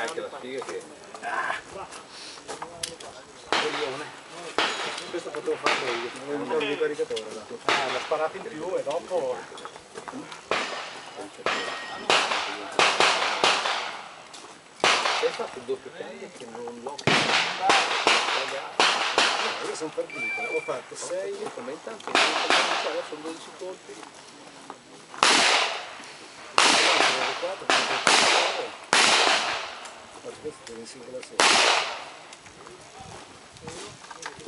anche la sfiga che... Questo potevo farlo io, non avevo il caricatore. L'ho sparato in più e dopo... Hai fatto il doppio taglio che non l'ho Io sono partito, ho fatto 6, ma intanto sono 12 colpi. Questo è in singola serie.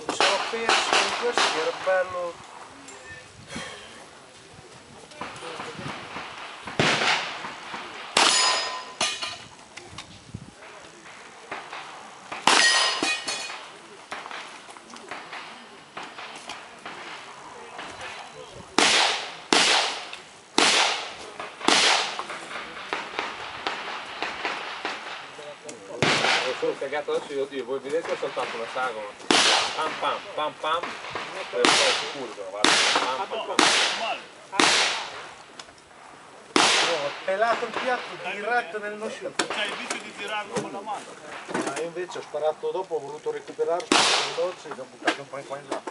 Mi sono perso in questo che era bello. Sono cagato adesso io, voi vedete che ho saltato una sagoma. Pam pam pam pam. Per un po' sicuro però, guarda. Pam pam pam. Ho pelato il piatto diretto nel nosciuto. C'hai il vizio di tirarlo con la mano. Io invece ho sparato dopo, ho voluto recuperare il dolce e l'ho buttato un po' in qua in là.